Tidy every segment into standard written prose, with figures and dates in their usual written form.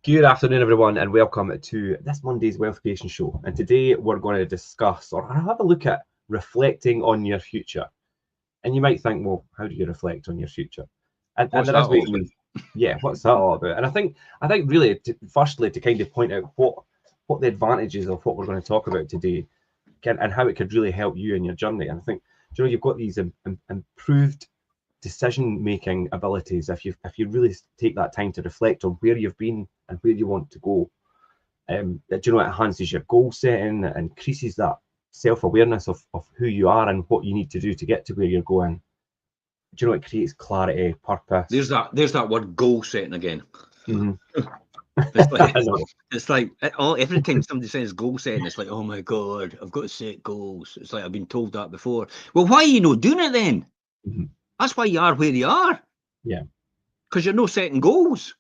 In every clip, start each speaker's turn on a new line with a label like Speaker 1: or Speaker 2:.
Speaker 1: Good afternoon, everyone, and welcome to this Monday's Wealth Creation Show. And today we're going to discuss or have a look at reflecting on your future. And you might think, well, how do you reflect on your future? And
Speaker 2: What's
Speaker 1: there
Speaker 2: that
Speaker 1: is
Speaker 2: all
Speaker 1: ways
Speaker 2: about?
Speaker 1: what's that all about? And I think really, firstly, to kind of point out what the advantages of what we're going to talk about today can and how it could really help you in your journey. And I think, you've got these improved decision-making abilities if you really take that time to reflect on where you've been and where you want to go. It enhances your goal setting, it increases that self-awareness of who you are and what you need to do to get to where you're going. It creates clarity, purpose.
Speaker 2: There's that word goal setting again.
Speaker 1: Mhm.
Speaker 2: It's like
Speaker 1: I know.
Speaker 2: every time somebody says goal setting, it's like, oh my god, I've got to set goals. It's like I've been told that before. Well, why are you not doing it then?
Speaker 1: Mhm.
Speaker 2: That's why you are where you are.
Speaker 1: Yeah.
Speaker 2: Because you're not setting goals.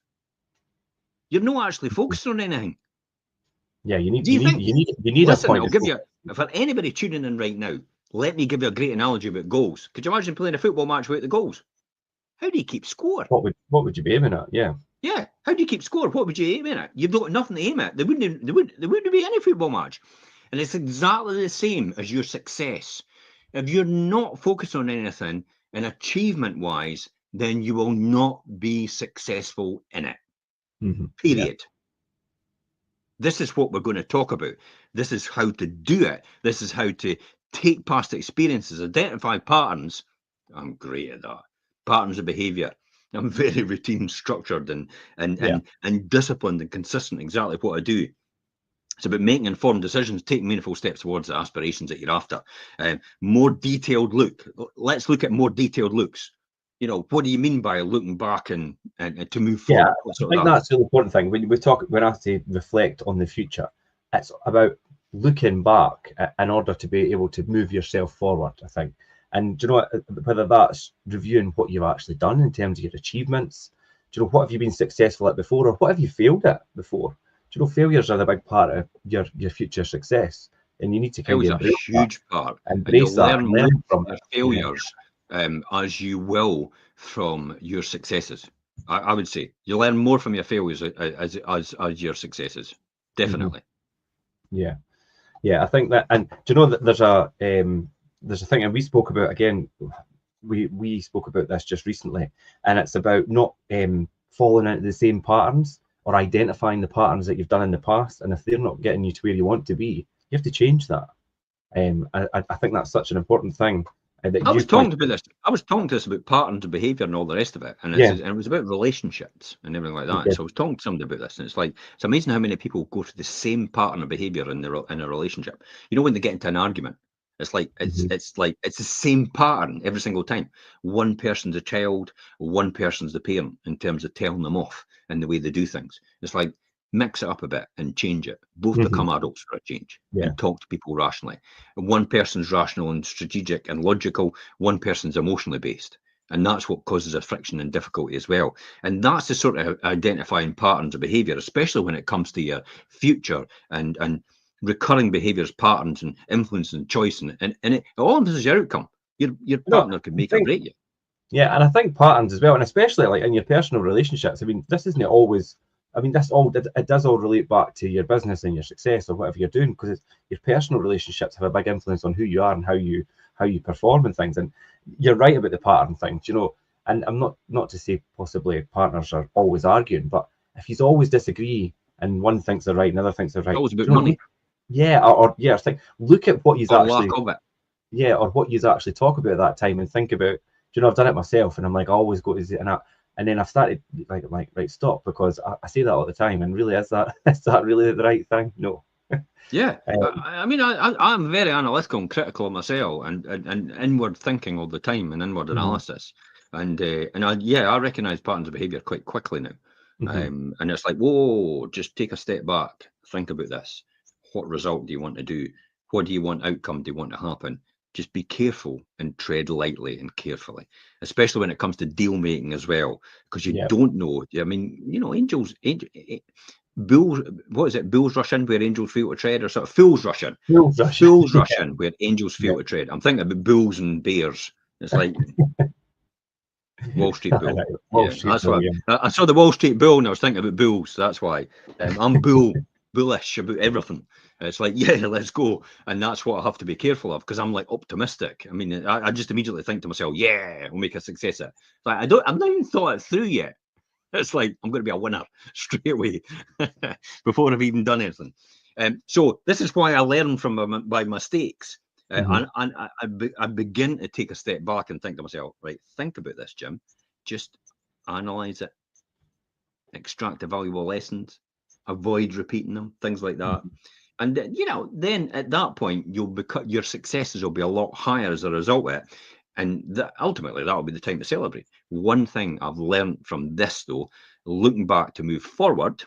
Speaker 2: You're not actually focusing on anything.
Speaker 1: Yeah, you need
Speaker 2: Do you
Speaker 1: you need
Speaker 2: think?
Speaker 1: you need you need a
Speaker 2: Listen,
Speaker 1: point
Speaker 2: I'll
Speaker 1: of
Speaker 2: give you.
Speaker 1: focus.
Speaker 2: For anybody tuning in right now, let me give you a great analogy about goals. Could you imagine playing a football match without the goals? How do you keep score?
Speaker 1: What would you be aiming at? Yeah.
Speaker 2: Yeah, how do you keep score? What would you aim at? You've got nothing to aim at. There wouldn't be any football match. And it's exactly the same as your success. If you're not focused on anything and achievement wise, then you will not be successful in it.
Speaker 1: Yeah.
Speaker 2: Period. This is what we're going to talk about. This is how to do it. This is how to take past experiences, identify patterns. I'm great at that. Patterns of behavior. I'm very routine structured and
Speaker 1: Yeah.
Speaker 2: and and disciplined and consistent. Exactly what I do. It's about making informed decisions, taking meaningful steps towards the aspirations that you're after. More detailed look. Let's look at more detailed looks. What do you mean by looking back and to move
Speaker 1: Yeah,
Speaker 2: forward? What
Speaker 1: I
Speaker 2: sort
Speaker 1: think
Speaker 2: of that?
Speaker 1: that's the important thing. When I say reflect on the future, it's about looking back in order to be able to move yourself forward, I think. And do you know what, whether that's reviewing what you've actually done in terms of your achievements, what have you been successful at before, or what have you failed at before? Failures are a big part of your future success, and you need to kind of
Speaker 2: Failure is a
Speaker 1: embrace that,
Speaker 2: huge part, and
Speaker 1: embrace
Speaker 2: you'll
Speaker 1: that,
Speaker 2: learn
Speaker 1: and
Speaker 2: more
Speaker 1: learn from
Speaker 2: from your
Speaker 1: it. Yeah.
Speaker 2: failures as you will from your successes. I would say you learn more from your failures as your successes.
Speaker 1: Hmm.
Speaker 2: Definitely.
Speaker 1: Yeah. Yeah, I think that, and do you know that there's a thing, and we spoke about again. We spoke about this just recently, and it's about not falling into the same patterns or identifying the patterns that you've done in the past, and if they're not getting you to where you want to be, you have to change that. I think that's such an important thing that
Speaker 2: I
Speaker 1: you
Speaker 2: was talking
Speaker 1: point.
Speaker 2: about this. I was talking to us about patterns of behavior and all the rest of it, and
Speaker 1: Yeah,
Speaker 2: it was about relationships and everything like that.
Speaker 1: okay.
Speaker 2: So I was talking to somebody about this, and it's amazing how many people go to the same pattern of behavior in a relationship. When they get into an argument, it's like it's
Speaker 1: Mhm.
Speaker 2: it's like it's the same pattern every single time. One person's a child, one person's the parent in terms of telling them off and the way they do things. It's like mix it up a bit and change it. Both
Speaker 1: Mhm.
Speaker 2: become adults for a change
Speaker 1: Yeah.
Speaker 2: and talk to people rationally. One person's rational and strategic and logical, one person's emotionally based. And that's what causes a friction and difficulty as well. And that's the sort of identifying patterns of behavior, especially when it comes to your future and recurring behaviors, patterns, and influence and choice. And it all this is your outcome. Your
Speaker 1: No,
Speaker 2: partner can
Speaker 1: I
Speaker 2: make or
Speaker 1: think
Speaker 2: break you.
Speaker 1: Yeah, and I think patterns as well, and especially like in your personal relationships. I mean, this isn't always. I mean, it does all relate back to your business and your success or whatever you're doing, because your personal relationships have a big influence on who you are and how you perform and things. And you're right about the pattern thing, And I'm not to say possibly partners are always arguing, but if you always disagree and one thinks they're right and the other thinks they're
Speaker 2: It's
Speaker 1: right,
Speaker 2: always about
Speaker 1: do you know what I mean?
Speaker 2: money
Speaker 1: Yeah, or yeah, it's like look at what he's
Speaker 2: or lack
Speaker 1: actually
Speaker 2: of it.
Speaker 1: yeah, or what you actually talk about at that time and think about. I've done it myself, and I'm like, I always go to and then I've started like right, stop, because I say that all the time, and really, is that is that really the right thing? No.
Speaker 2: Yeah,
Speaker 1: Um,
Speaker 2: I mean, I'm very analytical and critical of myself, and inward thinking all the time, and inward
Speaker 1: mhm,
Speaker 2: analysis, and I recognise patterns of behaviour quite quickly now,
Speaker 1: mhm.
Speaker 2: and it's like, whoa, just take a step back, think about this. What result do you want to do? What do you want outcome? Do you want to happen? Just be careful and tread lightly and carefully, especially when it comes to deal making as well, because you
Speaker 1: Yeah,
Speaker 2: don't know. I mean, bulls, what is it? Bulls rush in where angels feel to tread, or sort of fools rush in.
Speaker 1: rules rush.
Speaker 2: Fools
Speaker 1: Yeah,
Speaker 2: rush in where angels
Speaker 1: yeah,
Speaker 2: feel to tread. I'm thinking about bulls and bears. It's like Wall Street Bull.
Speaker 1: Wall Street
Speaker 2: that's
Speaker 1: Bull,
Speaker 2: why
Speaker 1: yeah.
Speaker 2: I saw the Wall Street Bull and I was thinking about bulls. That's why I'm bullish about everything. It's like, yeah, let's go, and that's what I have to be careful of because I'm like optimistic. I mean, I just immediately think to myself, yeah, we'll make a success of it. Like I've not even thought it through yet. It's like I'm going to be a winner straight away before I've even done anything. So this is why I learn from my mistakes. And I begin to take a step back and think to myself, right, think about this, Jim. Just analyze it, extract the valuable lessons, avoid repeating them, things like that. And then at that point, your successes will be a lot higher as a result of it. And ultimately, that will be the time to celebrate. One thing I've learned from this, though, looking back to move forward,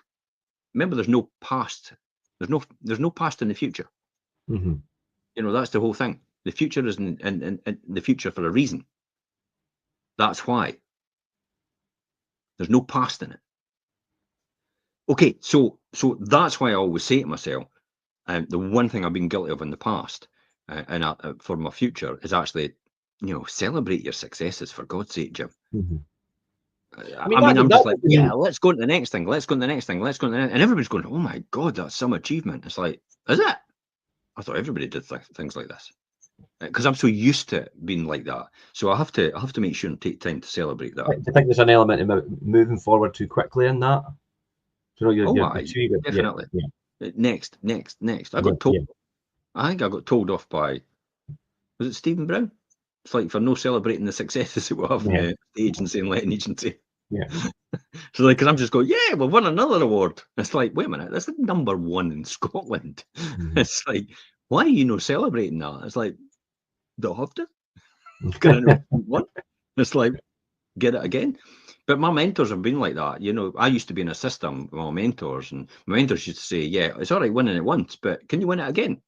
Speaker 2: remember, there's no past. There's no past in the future. That's the whole thing. The future is in the future for a reason. That's why. There's no past in it. Okay, so that's why I always say to myself, the one thing I've been guilty of in the past, and for my future, is actually, celebrate your successes, for God's sake, Jim. I'm just like, yeah, let's go to the next thing. Let's go to the next thing. Let's go to the next. And everybody's going, oh my God, that's some achievement. It's like, is it? I thought everybody did things like this because I'm so used to being like that. So I have to make sure and take time to celebrate that.
Speaker 1: Do you think there's an element about moving forward too quickly in that?
Speaker 2: Definitely. Yeah. Next. I got told. I think I got told off by, was it Stephen Brown? It's like, for no celebrating the successes that we have in the agency and letting agency.
Speaker 1: Yeah.
Speaker 2: So because I'm just going, yeah, we've won another award. It's like, wait a minute, that's the #1 in Scotland. It's like, why are you not celebrating that? It's like, don't have to. One. It's like, get it again. But my mentors have been like that. I used to be in a system with my mentors, and my mentors used to say, yeah, it's all right winning it once, but can you win it again?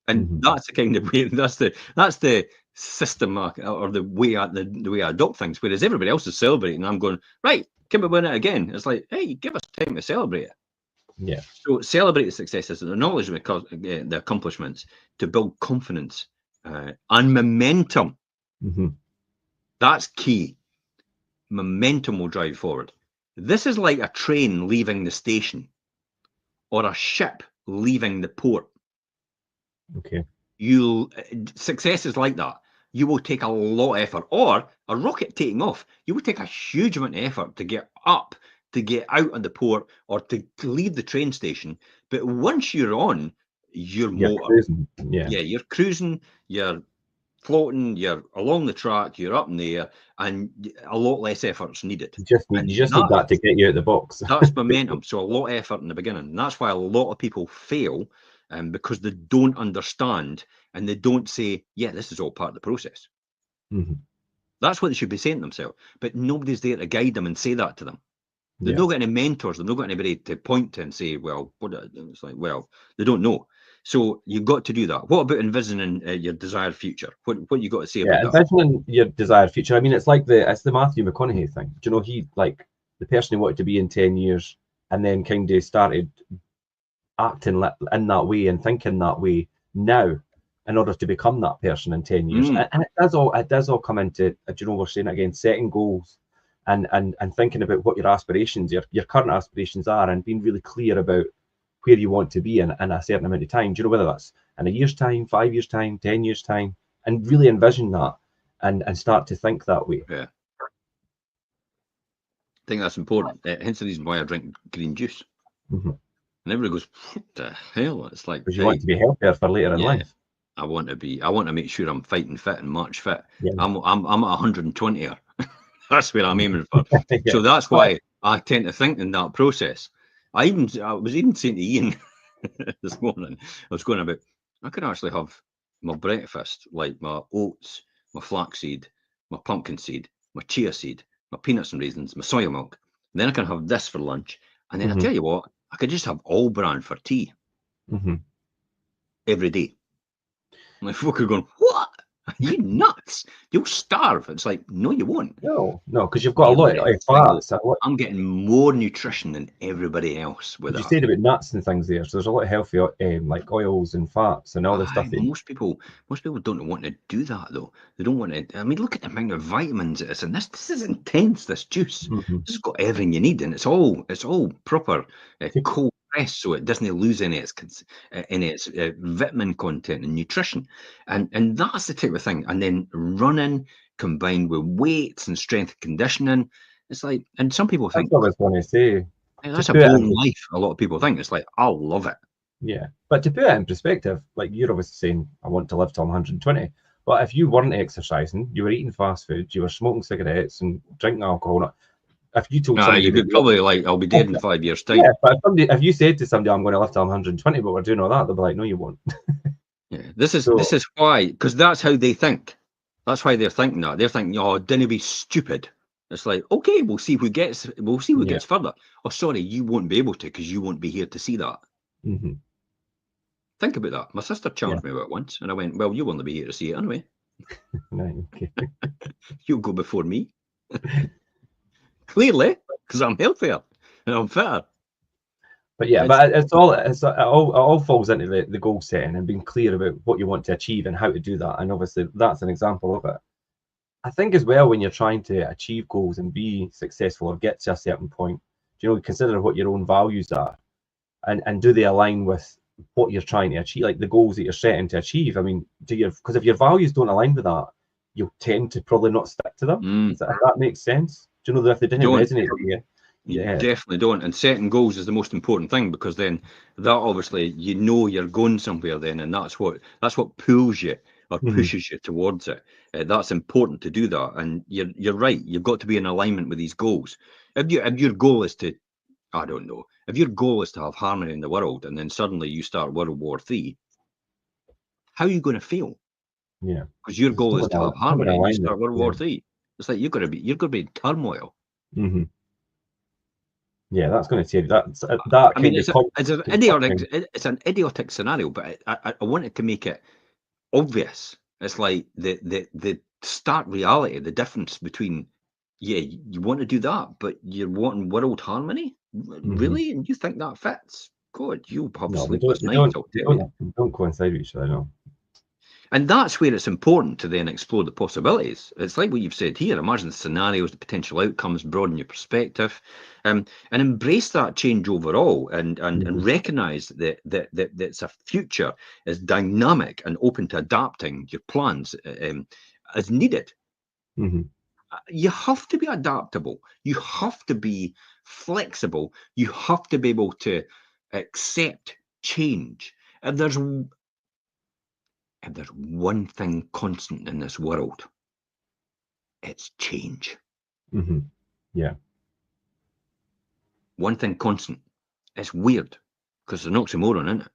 Speaker 2: And that's the kind of way. That's the system or the way I adopt things. Whereas everybody else is celebrating, and I'm going, right, can we win it again? It's like, hey, give us time to celebrate it.
Speaker 1: Yeah.
Speaker 2: So celebrate the successes, the knowledge of the accomplishments, to build confidence and momentum. That's key. Momentum will drive forward. This is like a train leaving the station or a ship leaving the port.
Speaker 1: Okay.
Speaker 2: Success is like that. You will take a lot of effort, or a rocket taking off. You will take a huge amount of effort to get up, to get out of the port, or to leave the train station. But once you're on, you're
Speaker 1: cruising.
Speaker 2: You're cruising, you're floating, you're along the track, you're up in the air, and a lot less effort's needed.
Speaker 1: You just need that to get you out the box.
Speaker 2: That's momentum. So a lot of effort in the beginning. And that's why a lot of people fail, because they don't understand and they don't say, yeah, this is all part of the process. That's what they should be saying to themselves. But nobody's there to guide them and say that to them. They've not got any mentors. They've not got anybody to point to and say, well, it's like, well, they don't know. So you've got to do that. What about envisioning your desired future? What you got to say about that?
Speaker 1: Envisioning your desired future. I mean, it's the Matthew McConaughey thing. Do you know, he, like, the person he wanted to be in 10 years and then kind of started acting in that way and thinking that way now in order to become that person in 10 years. And it does all come into, do you know, we're saying it again, setting goals and thinking about what your aspirations, your current aspirations are, and being really clear about where you want to be in a certain amount of time. Do you know, whether that's in a year's time, 5 years' time, 10 years' time, and really envision that and start to think that way.
Speaker 2: Yeah. I think that's important. Hence the reason why I drink green juice. And everybody goes, what the hell? It's like,
Speaker 1: because you want to be healthier for later in life.
Speaker 2: I want to make sure I'm fighting fit and March fit. I'm at 120. That's where I'm aiming for. So that's why I tend to think in that process. I was even saying to Ian this morning, I was going about, I could actually have my breakfast, like my oats, my flaxseed, my pumpkin seed, my chia seed, my peanuts and raisins, my soya milk. And then I can have this for lunch. And then I tell you what, I could just have all bran for tea every day. My folk are going, what? Are you nuts? You'll starve. It's like, no, you won't.
Speaker 1: No, because you've got a
Speaker 2: Get
Speaker 1: lot
Speaker 2: rid
Speaker 1: of
Speaker 2: of it.
Speaker 1: fats.
Speaker 2: I'm getting more nutrition than everybody else with
Speaker 1: You
Speaker 2: that.
Speaker 1: said about nuts and things there, so there's a lot of healthy like oils and fats and all this stuff.
Speaker 2: Most people don't want to do that though. They don't want to. I mean, look at the amount of vitamins it is, and this is intense. This juice,
Speaker 1: Mhm.
Speaker 2: this has got everything you need, and it's all proper cold pressed, so it doesn't lose any of its vitamin content and nutrition, and that's the type of thing. And then running combined with weights and strength conditioning, it's like, and some people
Speaker 1: That's
Speaker 2: think
Speaker 1: what I was going to say.
Speaker 2: that's
Speaker 1: To
Speaker 2: a
Speaker 1: put it
Speaker 2: boring
Speaker 1: in,
Speaker 2: life. A lot of people think it's like, I'll love it.
Speaker 1: yeah, but to put it in perspective, like you're obviously saying, I want to live till I'm 120. But if you weren't exercising, you were eating fast food, you were smoking cigarettes and drinking alcohol. If you told somebody,
Speaker 2: You'd be probably like, I'll be dead in 5 years' time.
Speaker 1: yeah, but if you said to somebody, I'm going to live till I'm 120, but we're doing all that, they'll be like, no, you won't.
Speaker 2: Yeah, this is why, because that's how they think. That's why they're thinking that. They're thinking, oh, didn't be stupid. It's like, okay, we'll see who gets further. Oh, sorry, you won't be able to because you won't be here to see that.
Speaker 1: Mm-hmm.
Speaker 2: Think about that. My sister challenged me about it once, and I went, well, you won't be here to see it anyway.
Speaker 1: Right, okay.
Speaker 2: You'll go before me. Clearly, because I'm healthier and I'm fitter.
Speaker 1: But yeah, but it all falls into the goal setting and being clear about what you want to achieve and how to do that. And obviously, that's an example of it. I think as well, when you're trying to achieve goals and be successful or get to a certain point, consider what your own values are, and do they align with what you're trying to achieve, like the goals that you're setting to achieve. I mean, because if your values don't align with that, you'll tend to probably not stick to them. If that makes sense? Do you know that if they didn't resonate with you?
Speaker 2: You definitely don't. And setting goals is the most important thing, because then that obviously you're going somewhere then, and that's what pulls you or pushes you towards it. That's important to do that. And you're right. You've got to be in alignment with these goals. If your goal is to, I don't know, if your goal is to have harmony in the world, and then suddenly you start World War III, how are you going to feel?
Speaker 1: Yeah,
Speaker 2: because your goal is to have harmony, and you start World War III. It's like you're going to be in turmoil.
Speaker 1: Mm-hmm. Yeah, that's going to take that.
Speaker 2: I mean, it's an idiotic scenario, but I wanted to make it obvious. It's like the stark reality, the difference between, you want to do that, but you're wanting world harmony, really, and you think that fits? God, you have sleepless nights. They
Speaker 1: don't coincide with each other, no.
Speaker 2: And that's where it's important to then explore the possibilities. It's like what you've said here. Imagine the scenarios, the potential outcomes, broaden your perspective, and embrace that change overall, and recognize that it's a future is dynamic and open to adapting your plans as needed. You have to be adaptable. You have to be flexible. You have to be able to accept change. And there's one thing constant in this world, it's change.
Speaker 1: Yeah.
Speaker 2: One thing constant. It's weird because there's an oxymoron in it.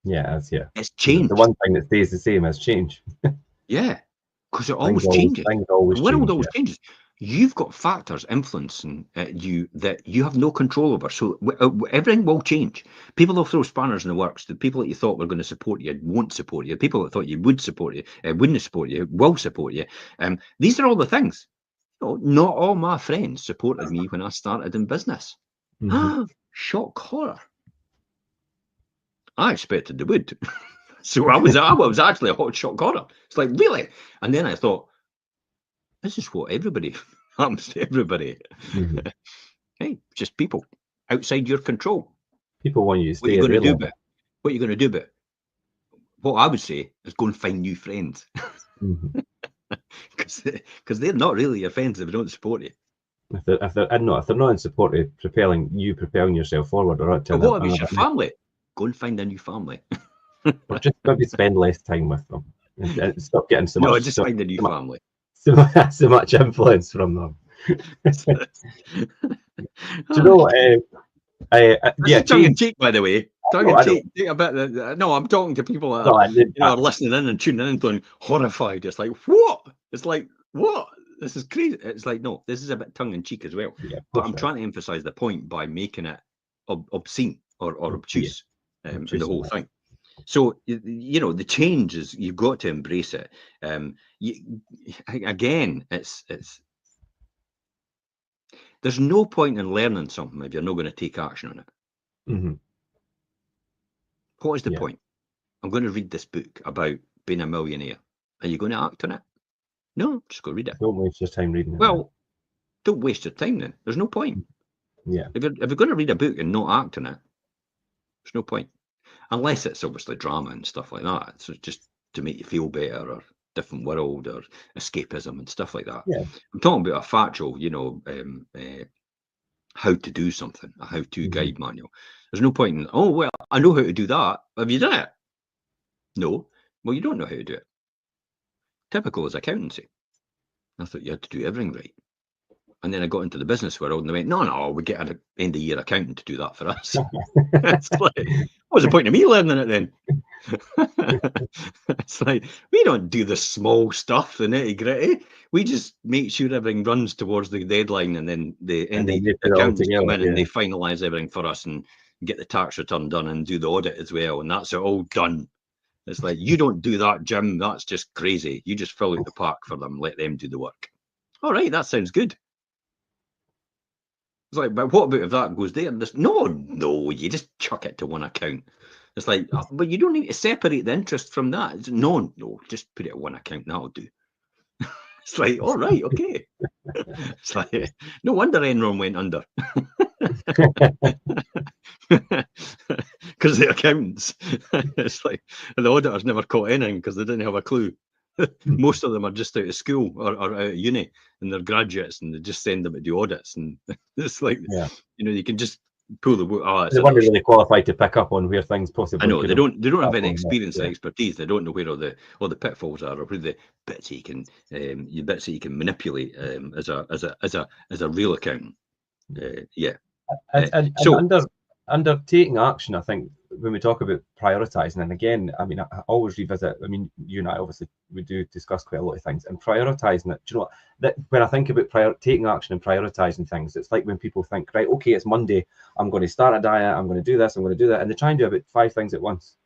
Speaker 1: Yeah,
Speaker 2: it's change.
Speaker 1: The one thing that stays the same is change.
Speaker 2: Yeah, because it always changes.
Speaker 1: Things always
Speaker 2: the world
Speaker 1: change,
Speaker 2: always changes. You've got factors influencing you that you have no control over. So everything will change. People will throw spanners in the works. The people that you thought were going to support you won't support you. People that thought you would support you wouldn't support you, will support you. These are all the things. Not all my friends supported me when I started in business. Shock horror. I expected they would. So I was actually a hot shock horror. It's like, really? And then I thought, this is what everybody happens to everybody. Hey, just people outside your control.
Speaker 1: People want you to stay.
Speaker 2: What are you going to do about it? What are you going to do about it? What I would say is go and find new friends. Because they're not really your friends if they don't support you.
Speaker 1: If they're not in support of propelling yourself forward, or
Speaker 2: what about your family? Go and find a new family.
Speaker 1: Or just maybe spend less time with them and stop getting so much.
Speaker 2: No, just find a new family.
Speaker 1: So much influence from them. Do you know?
Speaker 2: Tongue in cheek, by the way. Tongue in cheek. No, I'm talking to people that are listening in and tuning in, going horrified. It's like, what? It's like, what? This is crazy. It's like, no, this is a bit tongue in cheek as well. Yeah, but I'm trying to emphasize the point by making it obscene or obtuse in the whole thing. So the change is, you've got to embrace it. Again, it's there's no point in learning something if you're not going to take action on it.
Speaker 1: Mm-hmm.
Speaker 2: What is the
Speaker 1: Yeah.
Speaker 2: point? I'm going to read this book about being a millionaire. Are you going to act on it? No, just go read it.
Speaker 1: Don't waste your time reading it.
Speaker 2: Well, don't waste your time then. There's no point.
Speaker 1: Yeah.
Speaker 2: If you're going to read a book and not act on it, there's no point. Unless it's obviously drama and stuff like that. So just to make you feel better, or different world, or escapism and stuff like that.
Speaker 1: Yeah.
Speaker 2: I'm talking about a factual, how to do something, a how-to
Speaker 1: Mm-hmm.
Speaker 2: guide manual. There's no point in, oh, well, I know how to do that. Have you done it? No. Well, you don't know how to do it. Typical as accountancy. I thought you had to do everything right. And then I got into the business world and they went, no, we get an end-of-year accountant to do that for us. It's like, what was the point of me learning it then? It's like, we don't do the small stuff, the nitty-gritty. We just make sure everything runs towards the deadline, and then the accountants come in and they finalise everything for us and get the tax return done and do the audit as well, and that's it all done. It's like, you don't do that, Jim. That's just crazy. You just fill out the park for them, let them do the work. All right, that sounds good. It's like, but what about if that goes there? No, you just chuck it to one account. It's like, but you don't need to separate the interest from that. It's, no, just put it at one account. That'll do. It's like, all right, okay. It's like, no wonder Enron went under. Because the accountants, it's like, the auditors never caught anything because they didn't have a clue. Most of them are just out of school or out of uni, and they're graduates, and they just send them to do audits, and it's like, you can just pull the book. Oh,
Speaker 1: they weren't really qualified to pick up on where things possibly.
Speaker 2: I know they don't have any experience or expertise. They don't know where all the pitfalls are, or where the bits that you can manipulate as a real accountant.
Speaker 1: And undertaking action, I think, when we talk about prioritizing, and again, I mean, I always revisit. I mean, you and I obviously we do discuss quite a lot of things, and prioritizing it. Do you know what? That when I think about taking action and prioritizing things, it's like when people think, right, okay, it's Monday, I'm going to start a diet, I'm going to do this, I'm going to do that, and they try and do about 5 things at once,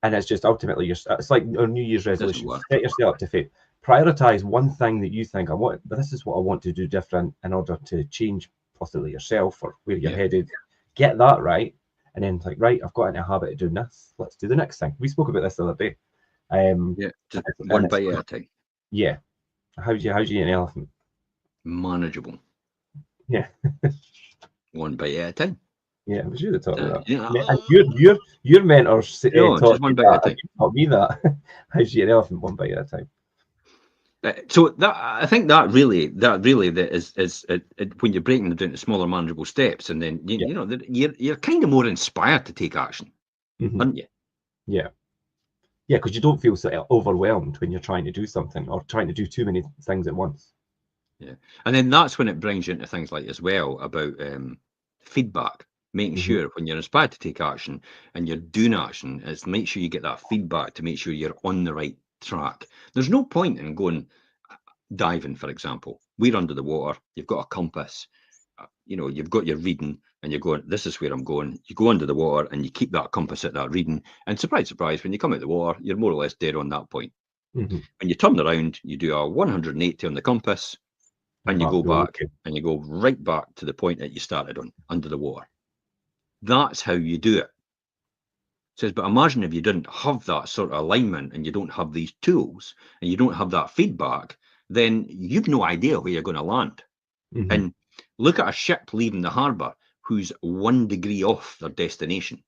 Speaker 1: and it's just ultimately it's like a New Year's resolution. Set yourself up to fail. Prioritize one thing that you think, this is what I want to do different in order to change possibly yourself or where you're headed. Get that right, and then like, right, I've got into a habit of doing this. Let's do the next thing. We spoke about this the other day.
Speaker 2: Just one bite at a time.
Speaker 1: Yeah. How do you eat an elephant?
Speaker 2: Manageable.
Speaker 1: Yeah.
Speaker 2: One bite at a time.
Speaker 1: Yeah, it was you that taught me that. And your mentor taught me that. Taught me that. How do you eat an elephant? One bite at a time.
Speaker 2: So I think that really is when you're breaking them down to smaller, manageable steps, and then you're kind of more inspired to take action, aren't you?
Speaker 1: Yeah, because you don't feel so overwhelmed when you're trying to do something or trying to do too many things at once. Yeah,
Speaker 2: and then that's when it brings you into things like as well about feedback. Making sure when you're inspired to take action and you're doing action, is make sure you get that feedback to make sure you're on the right track. There's no point in going diving, for example. We're under the water, you've got a compass, you've got your reading, and you're going, this is where I'm going. You go under the water and you keep that compass at that reading, and surprise, when you come out of the water, you're more or less dead on that point. When you turn around, you do a 180 on the compass, and you go back, and you go right back to the point that you started on, under the water. That's how you do it. Says, but imagine if you didn't have that sort of alignment, and you don't have these tools, and you don't have that feedback, then you've no idea where you're going to land. And look at a ship leaving the harbour who's 1 degree off their destination.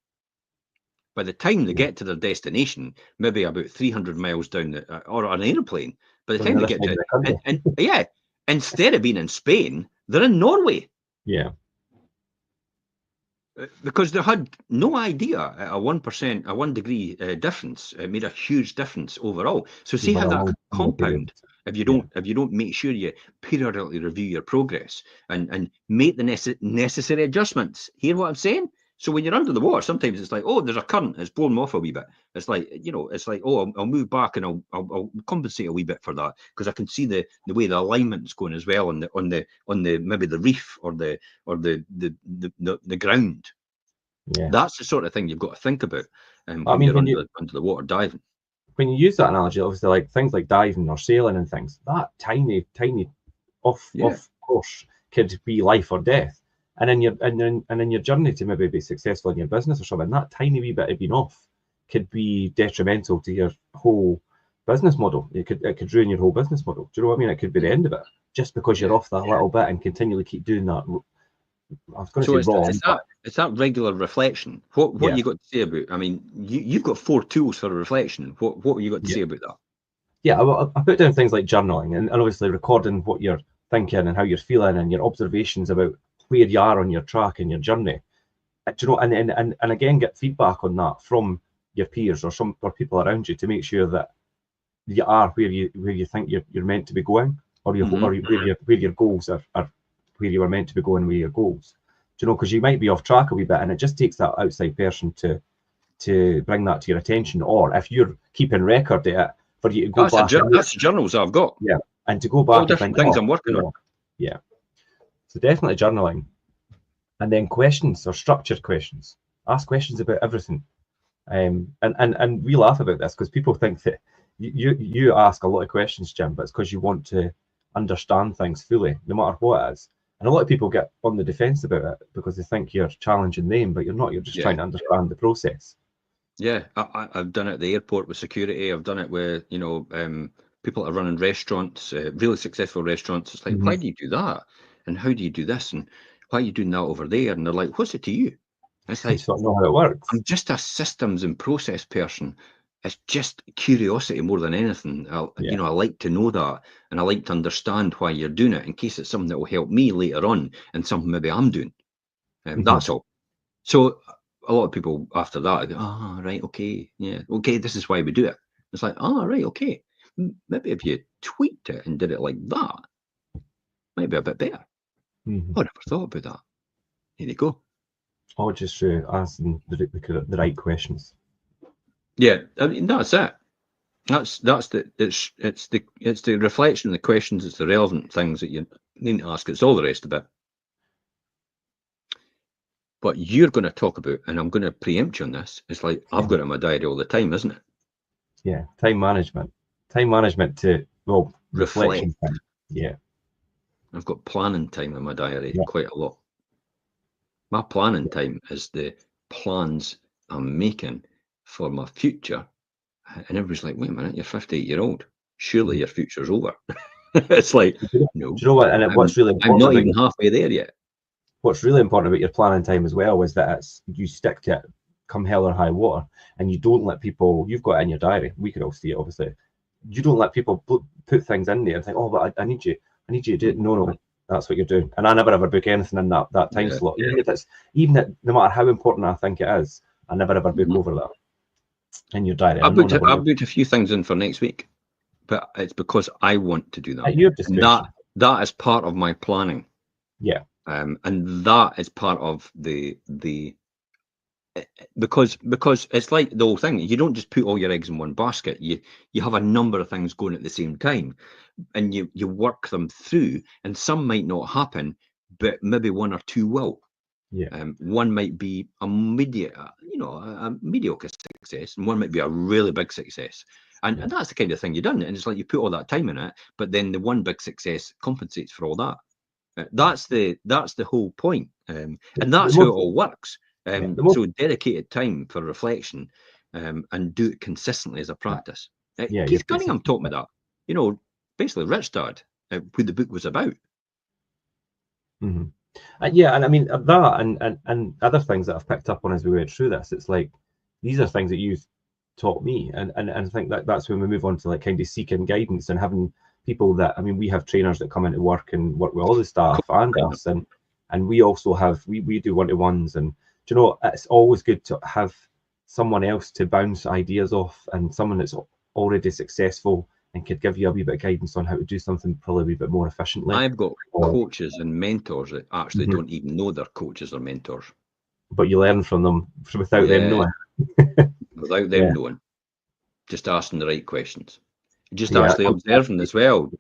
Speaker 2: By the time they get to their destination, maybe about 300 miles down or an airplane, by the time they get to it, instead of being in Spain, they're in Norway.
Speaker 1: Yeah.
Speaker 2: Because they had no idea a 1%, a 1 degree difference made a huge difference overall. So see how that compound. If you don't make sure you periodically review your progress and make the necessary adjustments. Hear what I'm saying? So when you're under the water, sometimes it's like, oh, there's a current, it's blown me off a wee bit. It's like, oh, I'll move back and I'll compensate a wee bit for that, because I can see the way the alignment's going as well on the maybe the reef or the ground.
Speaker 1: Yeah.
Speaker 2: That's the sort of thing you've got to think about
Speaker 1: I
Speaker 2: when
Speaker 1: mean,
Speaker 2: you're under the water diving.
Speaker 1: when you use that analogy, obviously, like things like diving or sailing and things, that tiny off course could be life or death. And in your journey to maybe be successful in your business or something, that tiny wee bit of being off could be detrimental to your whole business model. It could ruin your whole business model. Do you know what I mean? It could be the end of it, just because you're off that little bit and continually keep doing that. I was going to say wrong.
Speaker 2: It's that regular reflection. What you got to say about? I mean, you've got 4 tools for reflection. What you got to say about that?
Speaker 1: Yeah, I put down things like journaling and obviously recording what you're thinking and how you're feeling and your observations about where you are on your track and your journey. Do you know, and again, get feedback on that from your peers or people around you to make sure that you are where you think you're meant to be going, or where your goals are where you are meant to be going with your goals. Do you know, because you might be off track a wee bit, and it just takes that outside person to bring that to your attention. Or if you're keeping record of it, for you to go back.
Speaker 2: That's the journals I've got.
Speaker 1: Yeah, and to go back
Speaker 2: all different things I'm working on.
Speaker 1: Yeah, so definitely journaling, and then questions or structured questions. Ask questions about everything. And we laugh about this because people think that you ask a lot of questions, Jim, but it's because you want to understand things fully, no matter what it is. And a lot of people get on the defense about it because they think you're challenging them, but you're not. You're just trying to understand the process.
Speaker 2: Yeah, I've done it at the airport with security. I've done it with, people that are running restaurants, really successful restaurants. It's like, why do you do that? And how do you do this? And why are you doing that over there? And they're like, what's it to you? It's like,
Speaker 1: I don't know how it works.
Speaker 2: I'm just a systems and process person. It's just curiosity more than anything. I like to know that, and I like to understand why you're doing it in case it's something that will help me later on and something maybe I'm doing. That's all. So a lot of people after that go, right, okay, yeah, okay, this is why we do it. It's like, right, okay. Maybe if you tweaked it and did it like that, might be a bit better. I never thought about that. Here you go.
Speaker 1: Or just asking the right questions.
Speaker 2: Yeah, I mean that's it. It's the reflection, the questions, it's the relevant things that you need to ask. It's all the rest of it. But you're going to talk about, and I'm going to preempt you on this. It's like I've got it in my diary all the time, isn't it?
Speaker 1: Yeah, time management. Time management to reflection time. Yeah,
Speaker 2: I've got planning time in my diary quite a lot. My planning time is the plans I'm making for my future. And everybody's like, wait a minute, you're 58-year-old. Surely your future's over. It's like, no.
Speaker 1: Do you know what? And what's really important,
Speaker 2: I'm not even halfway there yet.
Speaker 1: What's really important about your planning time as well is that you stick to it come hell or high water, and you don't let people. You've got it in your diary. We can all see it, obviously. You don't let people put things in there and think, oh, but I need you to do it. No, that's what you're doing. And I never ever book anything in that time slot, even if no matter how important I think it is, I never ever book over that in your diary.
Speaker 2: I've booked a few things in for next week, but it's because I want to do that.
Speaker 1: At your discretion.
Speaker 2: That is part of my planning.
Speaker 1: Yeah.
Speaker 2: And that is part of the because it's like the whole thing. You don't just put all your eggs in one basket. You have a number of things going at the same time, and you work them through. And some might not happen, but maybe one or two will.
Speaker 1: Yeah.
Speaker 2: One might be a mediocre success, and one might be a really big success. And that's the kind of thing you've done. And it's like you put all that time in it, but then the one big success compensates for all that. That's the whole point, and that's how it all works. So dedicated time for reflection, and do it consistently as a practice. Keith Cunningham taught me that. Basically, Rich Dad, who the book was about.
Speaker 1: And I mean that, and other things that I've picked up on as we went through this. It's like these are things that you've taught me, and I think that's when we move on to like kind of seeking guidance and having people that, I mean, we have trainers that come into work and work with all the staff and us, and we also have we do one-to-ones, and it's always good to have someone else to bounce ideas off, and someone that's already successful and could give you a wee bit of guidance on how to do something probably a wee bit more efficiently.
Speaker 2: I've got coaches and mentors that actually don't even know they're coaches or mentors,
Speaker 1: but you learn from them without them knowing.
Speaker 2: Without them knowing, just asking the right questions. Just actually observing as well,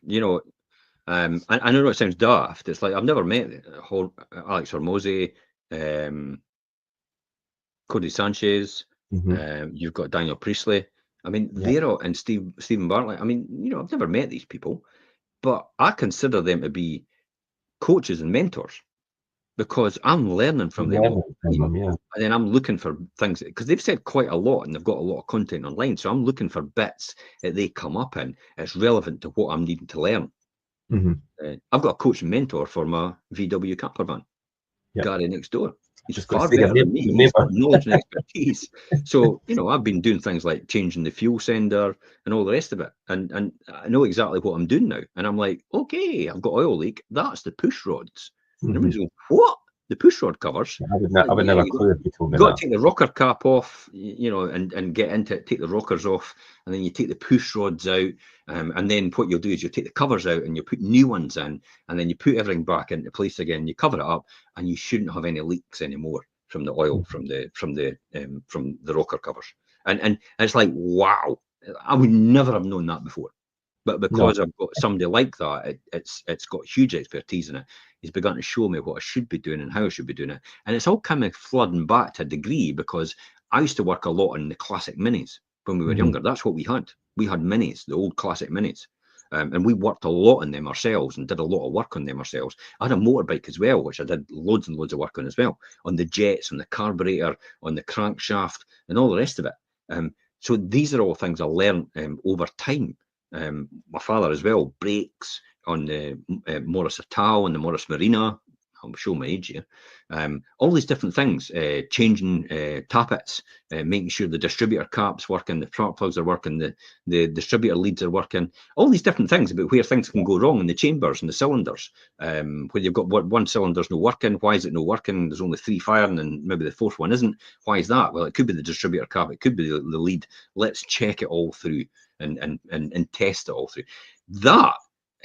Speaker 2: I know it sounds daft. It's like I've never met Alex Hormozy, Cody Sanchez, you've got Daniel Priestley. I mean, they're all, and Stephen Bartlett. I mean, you know, I've never met these people, but I consider them to be coaches and mentors because I'm learning from them all the time. And then I'm looking for things because they've said quite a lot and they've got a lot of content online. So I'm looking for bits that they come up in. It's relevant to what I'm needing to learn. I've got a coach and mentor for my VW camper van, Gary next door. He's far better than me. He's got knowledge and expertise. So, you know, I've been doing things like changing the fuel sender and all the rest of it. And I know exactly what I'm doing now. And I'm like, okay, I've got oil leak. That's the push rods. And everybody's going, what? The push rod covers?
Speaker 1: I would never clue if you told me
Speaker 2: that. You've got to take the rocker cap off, you know, and get into it, take the rockers off, and then you take the push rods out. And then what you'll do is you take the covers out and you put new ones in, and then you put everything back into place again. You cover it up, and you shouldn't have any leaks anymore from the oil from the rocker covers. And it's like, wow, I would never have known that before. But because I've got somebody like that, it's got huge expertise in it. He's begun to show me what I should be doing and how I should be doing it. And it's all kind of flooding back to a degree because I used to work a lot on the classic minis when we were younger. That's what we had. We had minis, the old classic minis. And we worked a lot on them ourselves and did a lot of work on them ourselves. I had a motorbike as well, which I did loads and loads of work on as well, on the jets, on the carburetor, on the crankshaft, and all the rest of it. So these are all things I learned over time. My father as well, brakes on the Morris Atal and the Morris Marina. I'll show my age here. All these different things, changing tappets, making sure the distributor cap's working, the spark plugs are working, the distributor leads are working, all these different things about where things can go wrong in the chambers and the cylinders. Where you've got one cylinder's not working, why is it not working? There's only 3 firing and maybe the 4th one isn't. Why is that? Well, it could be the distributor cap, it could be the lead. Let's check it all through and test it all through. That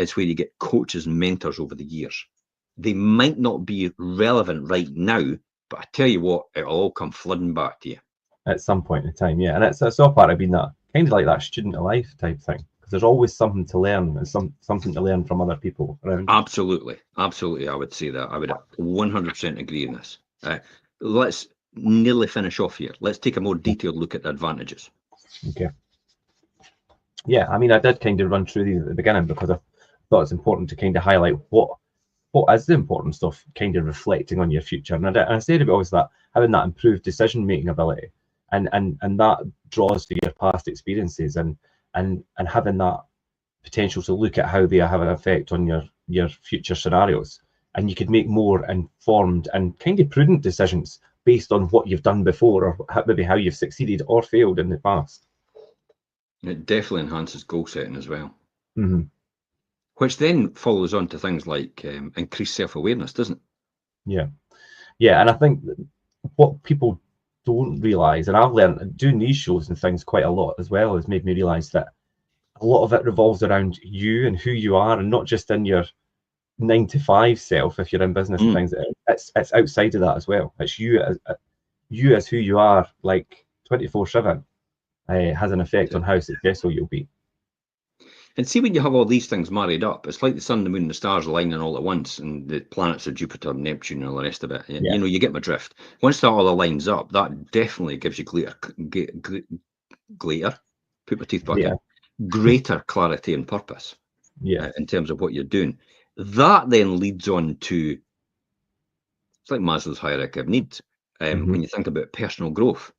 Speaker 2: is where you get coaches and mentors over the years. They might not be relevant right now, but I tell you what, it'll all come flooding back to you.
Speaker 1: At some point in time, yeah. And it's all part of being that, kind of like that student of life type thing. Because there's always something to learn and something to learn from other people around.
Speaker 2: Absolutely. Absolutely, I would say that. I would 100% agree on this. Let's nearly finish off here. Let's take a more detailed look at the advantages.
Speaker 1: Okay. Yeah, I mean, I did kind of run through these at the beginning because I thought it's important to kind of highlight what is the important stuff, kind of reflecting on your future. And I said about always that having that improved decision-making ability and that draws to your past experiences and having that potential to look at how they have an effect on your future scenarios. And you could make more informed and kind of prudent decisions based on what you've done before or maybe how you've succeeded or failed in the past.
Speaker 2: It definitely enhances goal setting as well. Which then follows on to things like increased self-awareness, doesn't it?
Speaker 1: Yeah, and I think what people don't realise, and I've learned doing these shows and things quite a lot as well, has made me realise that a lot of it revolves around you and who you are, and not just in your 9-to-5 self if you're in business and things. It's outside of that as well. It's you as who you are, like 24/7, has an effect on how successful you'll be.
Speaker 2: And see, when you have all these things married up, it's like the sun, the moon, and the stars aligning all at once, and the planets are Jupiter, Neptune, and all the rest of it. You know, you get my drift. Once that all aligns up, that definitely gives you greater clarity and purpose. In terms of what you're doing. That then leads on to, it's like Maslow's hierarchy of needs. When you think about personal growth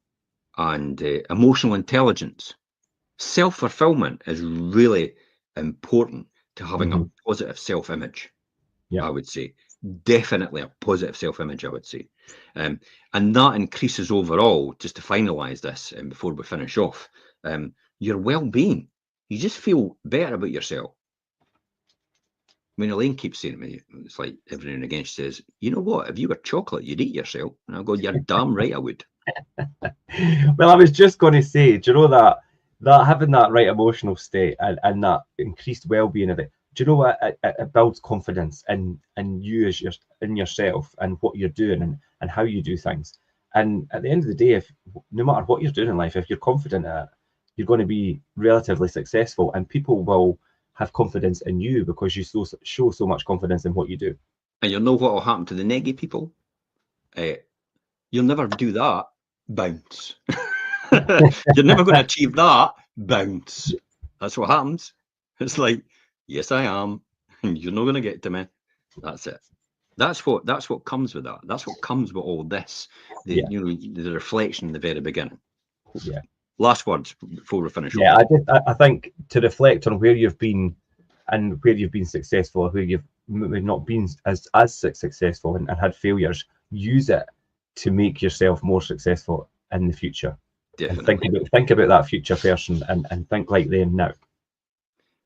Speaker 2: and emotional intelligence, self-fulfillment is really important to having a positive self-image. I would say definitely a positive self-image, I would say, and that increases overall, just to finalize this and before we finish off, your well-being. You just feel better about yourself. I mean, Elaine keeps saying to me, it's like every now and again she says, you know what, if you were chocolate, you'd eat yourself. And I go, you're damn right I would.
Speaker 1: Well, I was just going to say, do you know that having that right emotional state and that increased well-being of it, do you know what, it builds confidence in you as in yourself and what you're doing and how you do things. And at the end of the day, if no matter what you're doing in life, if you're confident at it, you're going to be relatively successful, and people will have confidence in you because you show so much confidence in what you do.
Speaker 2: And you'll know what will happen to the neggy people. You'll never do that bounce. You're never going to achieve that. Bounce. That's what happens. It's like, yes, I am. And you're not going to get to me. That's it. That's what comes with that. That's what comes with all this. The the reflection in the very beginning.
Speaker 1: Yeah.
Speaker 2: Last words before we finish.
Speaker 1: Yeah, I think to reflect on where you've been and where you've been successful, or where you've not been as successful and had failures, use it to make yourself more successful in the future.
Speaker 2: Definitely.
Speaker 1: And think about that future person and think like them now.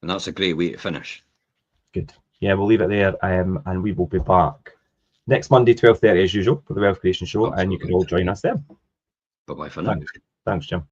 Speaker 2: And that's a great way to finish.
Speaker 1: Good. Yeah, we'll leave it there, and we will be back next Monday, 12:30 as usual, for the Wealth Creation Show. Absolutely. And you can all join us then.
Speaker 2: Bye-bye for now.
Speaker 1: Thanks, Jim.